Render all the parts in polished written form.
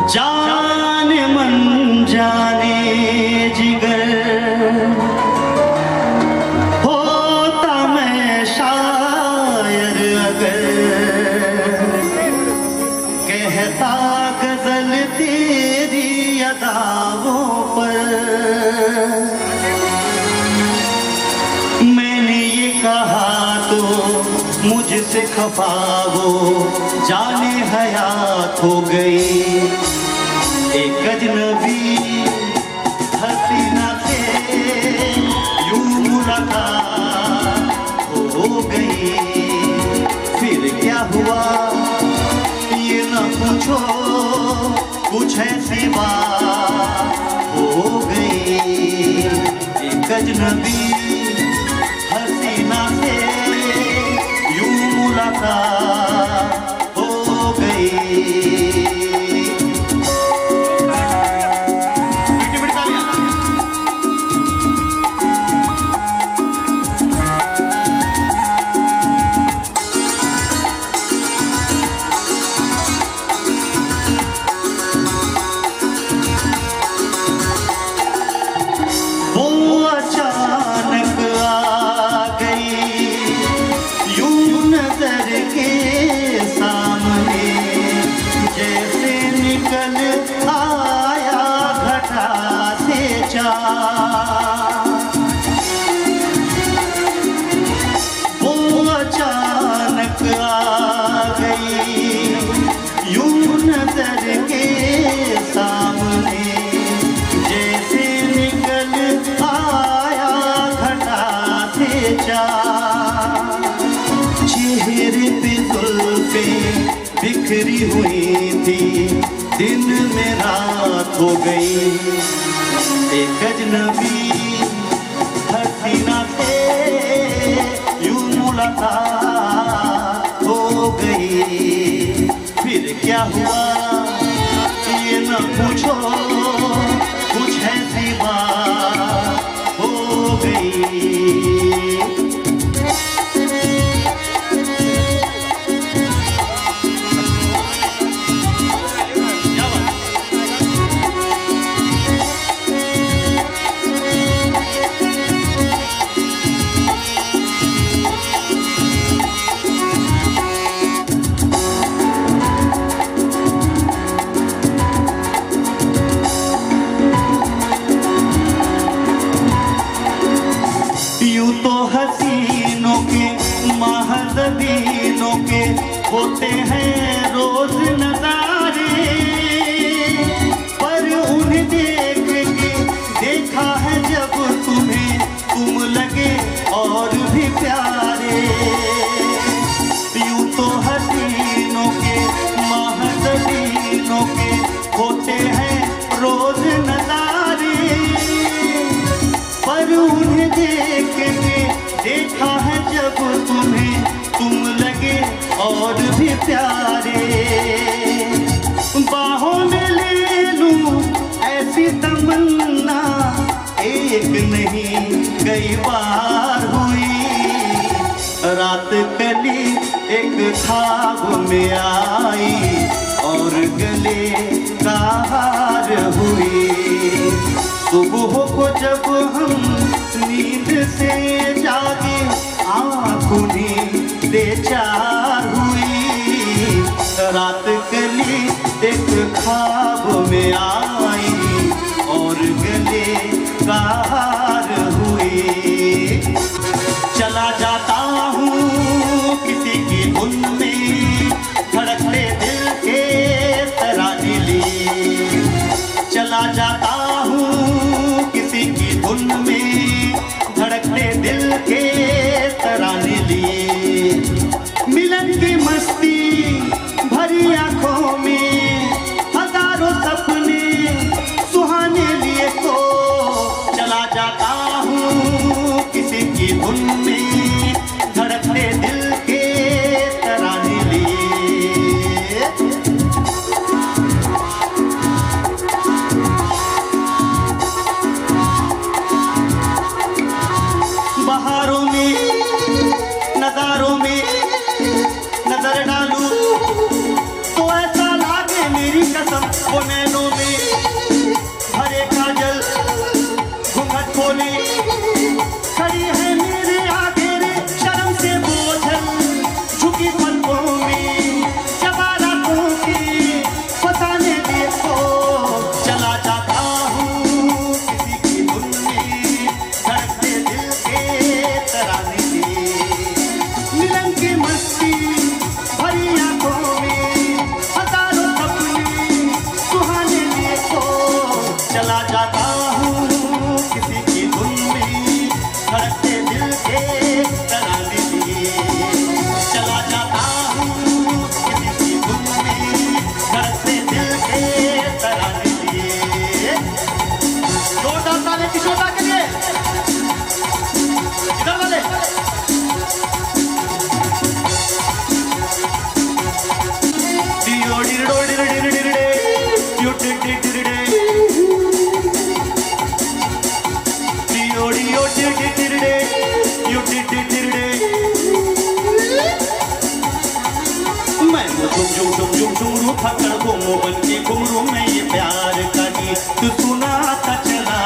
जाने मन जाने जिगर होता मैं शायर अगर कहता गजल तेरी अदाओं पर। मैंने ये कहा तो मुझसे खफा हो जाने हयात हो गई। एक अजनबी हसीना से यूं मुलाकात हो गई। फिर क्या हुआ ये न पूछो, कुछ ऐसी बात हो गई। एक अजनबी हसीना से यूं मुलाकात हो गई। वो अचानक आ गई यूं नजर के सामने, जैसे निकल आया घटा से चाँद। चेहरे पे जुल्फें बिखरी हुई थी, दिन में रात हो गई। एक अजनबी हसीना से यूं मुलाकात हो गई। फिर क्या हुआ ये न पूछो, कुछ ऐसी बात हो गई। यूं तो हसीनों के महज़बीनों के होते हैं रोज नजारे, पर उन्हें देख के देखा है जब तुम्हें तुम लगे और भी प्यारे। यूं तो हसीनों के महज़बीनों के होते हैं रोज नजारे, पर उन्हें देख के देखा है जब तुम्हें तुम लगे और भी प्यारे। बाहों में ले लूं ऐसी तमन्ना एक नहीं कई बार हुई। रात कली एक ख्वाब में आई और गले का हार हुई। सुबह को जब हम नींद से जागे आँखों दे चार हुई। रात कली एक ख्वाब में आई और गले का हार हुई। चला जाता हूँ किसी की धुन में, धड़कते दिल के तराने लिए। चला जाता हूँ किसी की धुन में, धड़कते दिल के तराने लिए। मिलन की मस्ती भरी आंखों में हजारों सपने सुहाने लिए तो चला जाता हूँ किसी की धुन में, धड़कते दिल के तराने वो नैनों में भरे काजल घूंघट खोले खड़ी है मेरे आगे रे शर्म से बोझल झुकी पलकों में जबारा के फसाने देखो चला जाता हूँ किसी की धुन में धड़कते दिल के तराने से मिलन की मस्ती भरी आंखों में हजारों सपने सुहाने देखो चला जाता हूँ किसी की धुन में धड़कते दिल के तराने से चला जाता हूँ किसी की धुन में धड़कते दिल के तराने से जोरदार ताली किशोदा के लिए इधर वाले फकड़ घूमो बन के घुमरू में ये प्यार का गीत सुनाता चला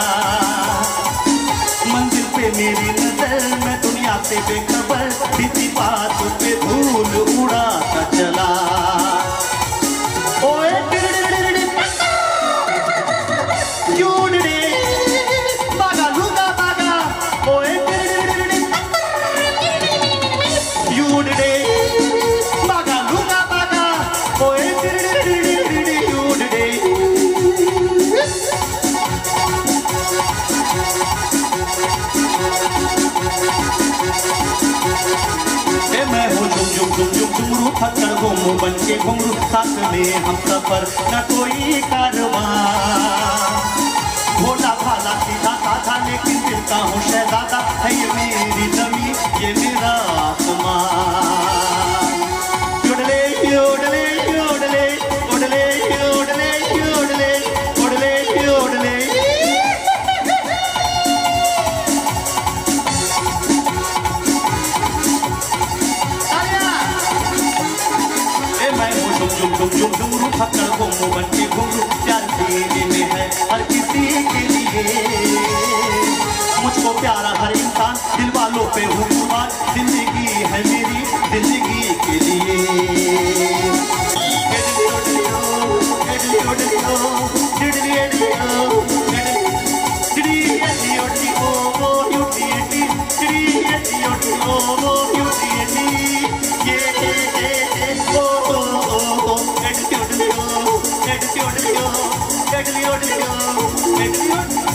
मंजिल पे मेरी नजर मैं दुनिया से बेखबर किसी बात पे धूल उड़ाता चला ओए बागा लूगा बागा ओए बागा लूगा बागा ओए मैं हूँ झुमरू फक्कर घूमू बन के घुमरू साथ में हम सफर न कोई कारवां भोला भाला सीधा साधा लेकिन दिल का हूँ शहजादा है ये मेरी जमी ये मेरा आसमां उड़ले उड़ले उड़ले उड़ले उड़ले उड़ले उड़ले उड़ले झुमरू फक्कर घूमू बन के घुमरू प्यार सीने में है हर किसी के लिए मुझको प्यारा हर इंसान दिल वालों पे हूँ कुर्बान जिंदगी है मेरी जिंदगी के लिए Deadly,